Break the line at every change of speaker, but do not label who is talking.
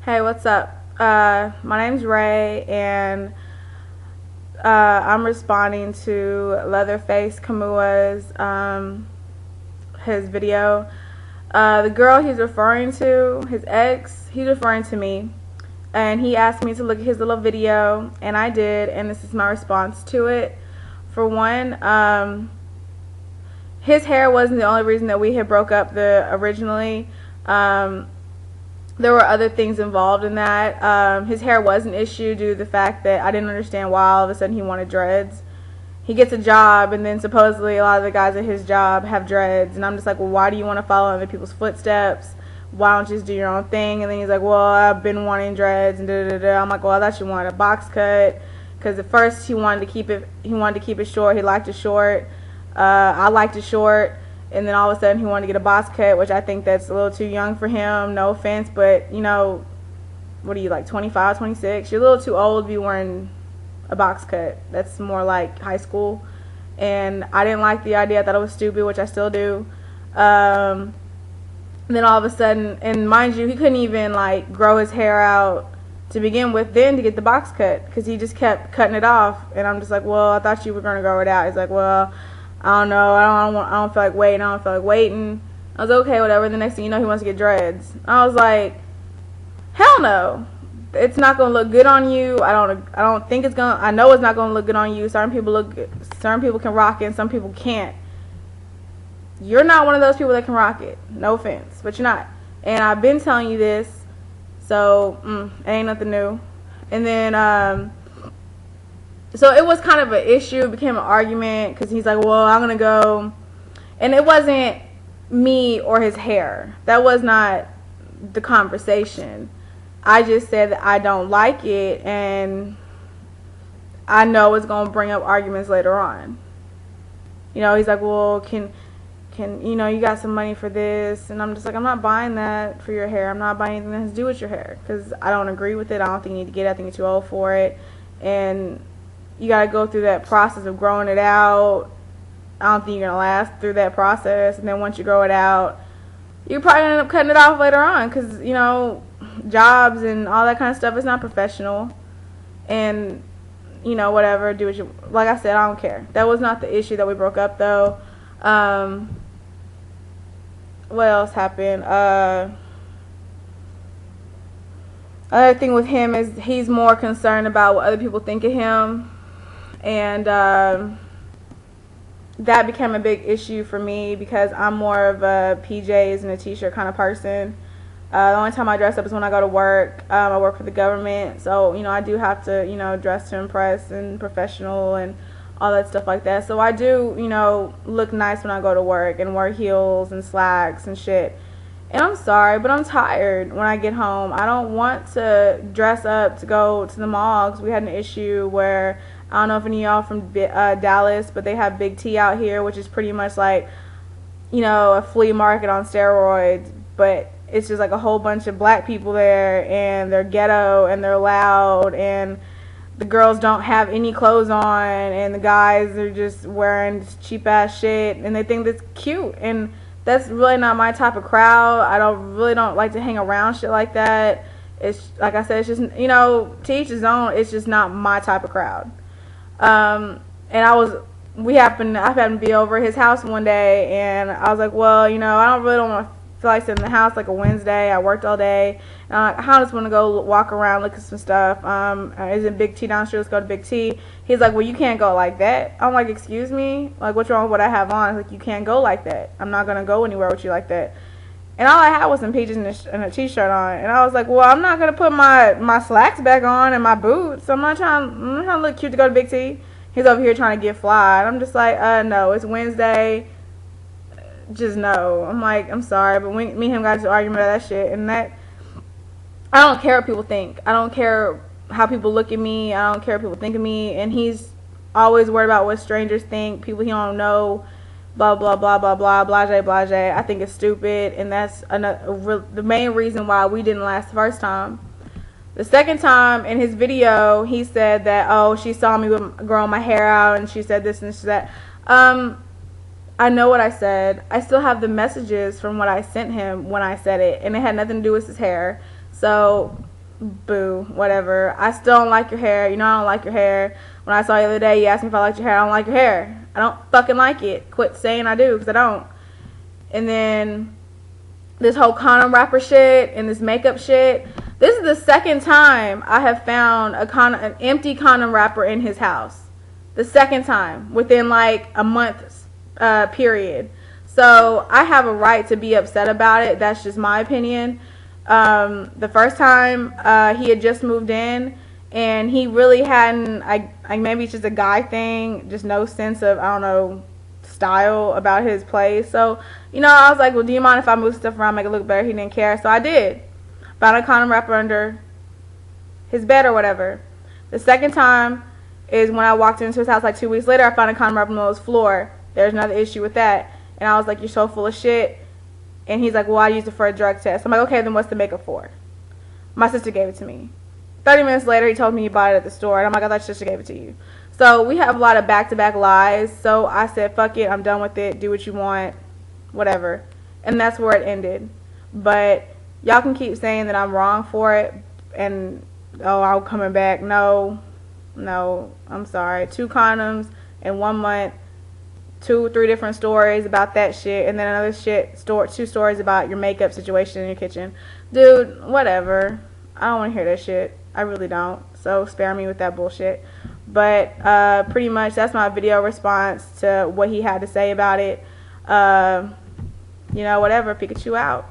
Hey, what's up? My name's Ray, and I'm responding to LEATHERFACEKAMUA's his video. The girl he's referring to, his ex, he's referring to me, and he asked me to look at his little video, and I did, and this is my response to it. For one, his hair wasn't the only reason that we had broke up originally. There were other things involved in that. His hair was an issue due to the fact that I didn't understand why all of a sudden he wanted dreads. He gets a job, and then supposedly a lot of the guys at his job have dreads, and I'm just like, well, why do you want to follow other people's footsteps? Why don't you just do your own thing? And then he's like, well, I've been wanting dreads, and da-da-da-da. I'm like, well, I thought you wanted a box cut, because at first he wanted to keep it short. He liked it short. I liked it short. And then all of a sudden he wanted to get a box cut, which I think that's a little too young for him. No offense, but, you know, what are you, like 25, 26? You're a little too old to be wearing a box cut. That's more like high school. And I didn't like the idea. I thought it was stupid, which I still do. Then all of a sudden, and mind you, he couldn't even, like, grow his hair out to begin with then to get the box cut, because he just kept cutting it off. And I'm just like, well, I thought you were going to grow it out. He's like, well, I don't know. I don't feel like waiting. I don't feel like waiting. I was okay, whatever. The next thing you know, he wants to get dreads. I was like, hell no. It's not gonna look good on you. I don't think it's gonna. I know it's not gonna look good on you. Certain people look good. Certain people can rock it, and some people can't. You're not one of those people that can rock it. No offense, but you're not. And I've been telling you this, so it ain't nothing new. And then so it was kind of an issue. It became an argument because he's like, well, I'm going to go. And it wasn't me or his hair. That was not the conversation. I just said that I don't like it, and I know it's going to bring up arguments later on. You know, he's like, well, can you know, you got some money for this. And I'm just like, I'm not buying that for your hair. I'm not buying anything that has to do with your hair, because I don't agree with it. I don't think you need to get it. I think you're too old for it. And you got to go through that process of growing it out. I don't think you're going to last through that process. And then once you grow it out, you're probably going to end up cutting it off later on, because, you know, jobs and all that kind of stuff is not professional. And, you know, whatever, do what you, like I said, I don't care. That was not the issue that we broke up, though. What else happened? Another thing with him is he's more concerned about what other people think of him. And that became a big issue for me, because I'm more of a PJs and a t-shirt kind of person. The only time I dress up is when I go to work. I work for the government, so, you know, I do have to, you know, dress to impress and professional and all that stuff like that. So I do, you know, look nice when I go to work and wear heels and slacks and shit. And I'm sorry, but I'm tired when I get home. I don't want to dress up to go to the mall, because we had an issue where, I don't know if any of y'all from Dallas, but they have Big T out here, which is pretty much like, you know, a flea market on steroids. But it's just like a whole bunch of black people there, and they're ghetto, and they're loud, and the girls don't have any clothes on, and the guys are just wearing cheap ass shit, and they think that's cute. And that's really not my type of crowd. I really don't like to hang around shit like that. It's like I said, it's just, you know, to each his own. It's just not my type of crowd. And I happened to be over at his house one day, and I was like, well, you know, I really don't want to feel like sitting in the house like a Wednesday. I worked all day, and I just want to go walk around, look at some stuff. Isn't Big T down the street? Let's go to Big T. He's like, well, you can't go like that. I'm like, excuse me? Like, what's wrong with what I have on? He's like, you can't go like that. I'm not going to go anywhere with you like that. And all I had was some peaches and a t-shirt on. And I was like, well, I'm not going to put my slacks back on and my boots. I'm not trying to look cute to go to Big T. He's over here trying to get fly. And I'm just like, no, it's Wednesday. Just no. I'm like, I'm sorry, but me and him got into an argument about that shit. And that, I don't care what people think. I don't care how people look at me. I don't care what people think of me. And he's always worried about what strangers think, people he don't know. Blah, blah, blah, blah, blah, blase, blase. I think it's stupid, and that's the main reason why we didn't last the first time. The second time, in his video, he said that, oh, she saw me growing my hair out, and she said this and that. I know what I said. I still have the messages from what I sent him when I said it, and it had nothing to do with his hair. So boo, whatever. I still don't like your hair. You know I don't like your hair. When I saw you the other day, you asked me if I liked your hair. I don't like your hair. I don't fucking like it. Quit saying I do, because I don't. And then this whole condom wrapper shit and this makeup shit. This is the second time I have found an empty condom wrapper in his house. The second time within like a month period. So I have a right to be upset about it. That's just my opinion. The first time he had just moved in, and he really hadn't, maybe it's just a guy thing, just no sense of, I don't know, style about his place. So, you know, I was like, well, do you mind if I move stuff around, make it look better? He didn't care, so I did. Found a condom wrapper under his bed or whatever. The second time is when I walked into his house like 2 weeks later. I found a condom wrapper on his floor. There's another issue with that. And I was like, you're so full of shit. And he's like, well, I used it for a drug test. I'm like, okay, then what's the makeup for? My sister gave it to me. 30 minutes later, he told me he bought it at the store. And I'm like, I thought your sister gave it to you. So we have a lot of back-to-back lies. So I said, fuck it, I'm done with it. Do what you want. Whatever. And that's where it ended. But y'all can keep saying that I'm wrong for it. And, oh, I'm coming back. No, I'm sorry. 2 condoms in 1 month. 2 or 3 different stories about that shit, and then another 2 stories about your makeup situation in your kitchen. Dude, whatever. I don't want to hear that shit. I really don't. So spare me with that bullshit. But pretty much that's my video response to what he had to say about it. You know, whatever. Pikachu out.